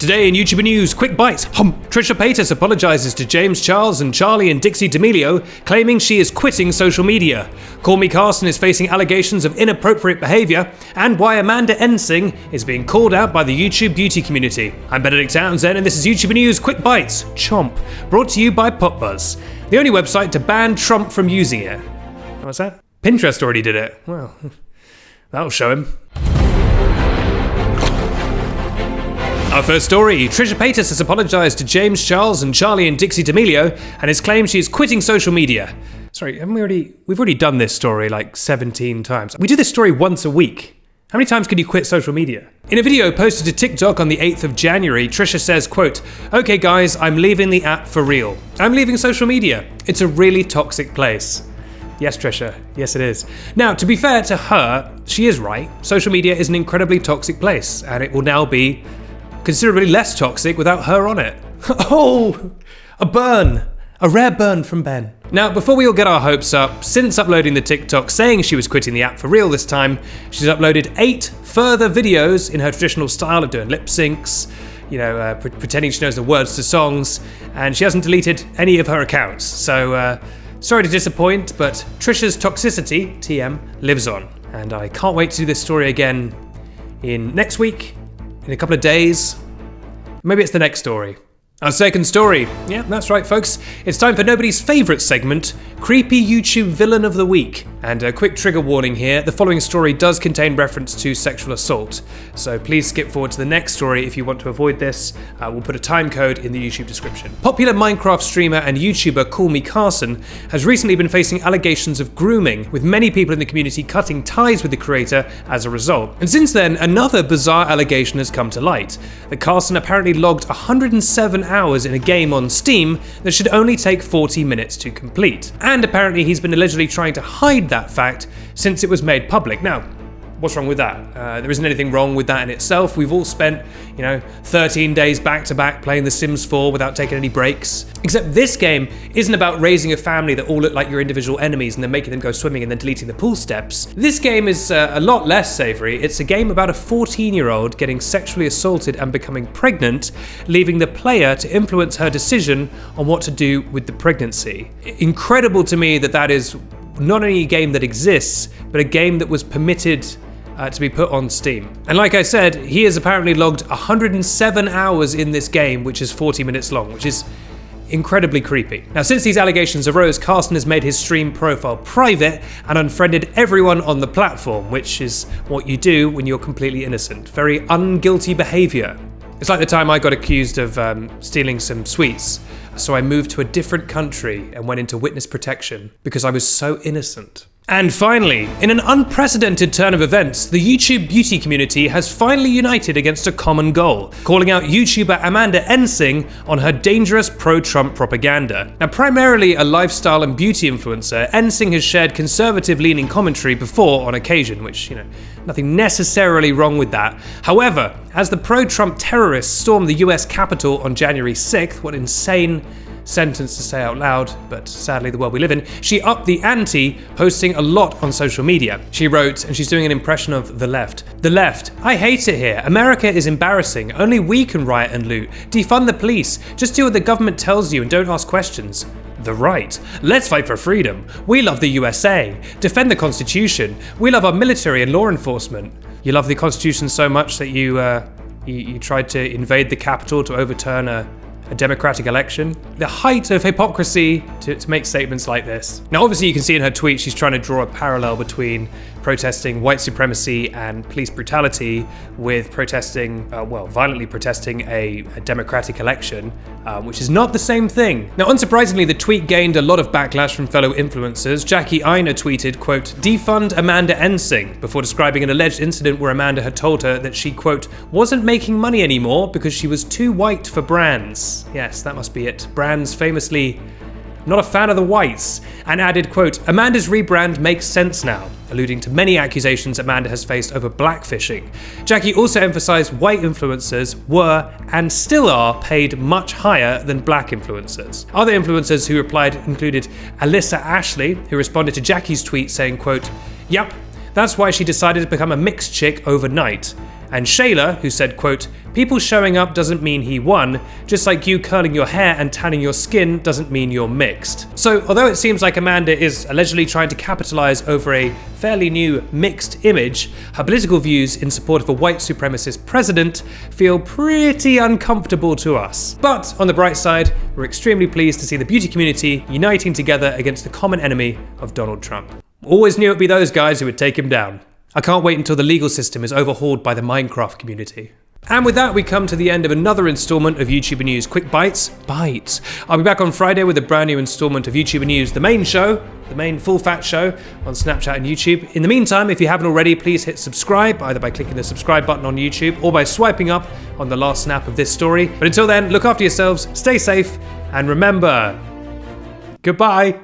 Today in YouTuber news, quick bites. Trisha Paytas apologizes to James Charles and Charlie and Dixie D'Amelio, claiming she is quitting social media. CallMeCarson is facing allegations of inappropriate behaviour, and why Amanda Ensing is being called out by the YouTube beauty community. I'm Benedict Townsend, and this is YouTuber news, quick bites. Chomp, brought to you by PopBuzz, the only website to ban Trump from using it. What's that? Pinterest already did it. Well, that'll show him. Our first story, Trisha Paytas has apologised to James Charles and Charlie and Dixie D'Amelio and has claimed she is quitting social media. Sorry, we've already done this story like 17 times. We do this story once a week. How many times can you quit social media? In a video posted to TikTok on the 8th of January, Trisha says, quote, "Okay guys, I'm leaving the app for real. I'm leaving social media. It's a really toxic place." Yes, Trisha. Yes, it is. Now, to be fair to her, she is right. Social media is an incredibly toxic place, and it will now be considerably less toxic without her on it. Oh, a burn. A rare burn from Ben. Now, before we all get our hopes up, since uploading the TikTok saying she was quitting the app for real this time, she's uploaded 8 further videos in her traditional style of doing lip syncs, pretending she knows the words to songs, and she hasn't deleted any of her accounts. So, sorry to disappoint, but Trisha's toxicity, TM, lives on. And I can't wait to do this story again in next week, in a couple of days. Maybe it's the next story. Our second story. Yeah, that's right, folks. It's time for nobody's favourite segment, Creepy YouTube Villain of the Week. And a quick trigger warning here, the following story does contain reference to sexual assault. So please skip forward to the next story if you want to avoid this. We'll put a time code in the YouTube description. Popular Minecraft streamer and YouTuber CallMeCarson has recently been facing allegations of grooming, with many people in the community cutting ties with the creator as a result. And since then, another bizarre allegation has come to light. That Carson apparently logged 107 hours in a game on Steam that should only take 40 minutes to complete. And apparently he's been allegedly trying to hide that fact since it was made public. Now, what's wrong with that? There isn't anything wrong with that in itself. We've all spent, 13 days back to back playing The Sims 4 without taking any breaks. Except this game isn't about raising a family that all look like your individual enemies and then making them go swimming and then deleting the pool steps. This game is a lot less savory. It's a game about a 14-year-old getting sexually assaulted and becoming pregnant, leaving the player to influence her decision on what to do with the pregnancy. Incredible to me that is not only a game that exists, but a game that was permitted to be put on Steam. And like I said, he has apparently logged 107 hours in this game, which is 40 minutes long, which is incredibly creepy. Now, since these allegations arose, Carson has made his stream profile private and unfriended everyone on the platform, which is what you do when you're completely innocent. Very unguilty behaviour. It's like the time I got accused of stealing some sweets, so I moved to a different country and went into witness protection because I was so innocent. And finally, in an unprecedented turn of events, the YouTube beauty community has finally united against a common goal, calling out YouTuber Amanda Ensing on her dangerous pro-Trump propaganda. Now, primarily a lifestyle and beauty influencer, Ensing has shared conservative-leaning commentary before on occasion, which, nothing necessarily wrong with that. However, as the pro-Trump terrorists stormed the US Capitol on January 6th, what insane sentence to say out loud, but sadly the world we live in, she upped the ante, posting a lot on social media. She wrote, and she's doing an impression of the left. "The left. I hate it here. America is embarrassing. Only we can riot and loot. Defund the police. Just do what the government tells you and don't ask questions. The right. Let's fight for freedom. We love the USA. Defend the Constitution. We love our military and law enforcement." You love the Constitution so much that you tried to invade the Capitol to overturn a democratic election. The height of hypocrisy to make statements like this. Now, obviously you can see in her tweet she's trying to draw a parallel between protesting white supremacy and police brutality with protesting, violently protesting a democratic election, which is not the same thing. Now, unsurprisingly, the tweet gained a lot of backlash from fellow influencers. Jackie Aina tweeted, quote, "Defund Amanda Ensing," before describing an alleged incident where Amanda had told her that she, quote, "wasn't making money anymore because she was too white for brands." Yes, that must be it. Brands famously not a fan of the whites, and added, quote, "Amanda's rebrand makes sense now," alluding to many accusations Amanda has faced over blackfishing. Jackie also emphasized white influencers were, and still are, paid much higher than black influencers. Other influencers who replied included Alyssa Ashley, who responded to Jackie's tweet saying, quote, "Yep, that's why she decided to become a mixed chick overnight." and Shayla, who said, quote, "People showing up doesn't mean he won, just like you curling your hair and tanning your skin doesn't mean you're mixed." So, although it seems like Amanda is allegedly trying to capitalize over a fairly new mixed image, her political views in support of a white supremacist president feel pretty uncomfortable to us. But on the bright side, we're extremely pleased to see the beauty community uniting together against the common enemy of Donald Trump. Always knew it'd be those guys who would take him down. I can't wait until the legal system is overhauled by the Minecraft community. And with that, we come to the end of another installment of YouTuber News Quick Bites. I'll be back on Friday with a brand new installment of YouTuber News, the main show, the main full-fat show on Snapchat and YouTube. In the meantime, if you haven't already, please hit subscribe, either by clicking the subscribe button on YouTube or by swiping up on the last snap of this story. But until then, look after yourselves, stay safe, and remember, goodbye.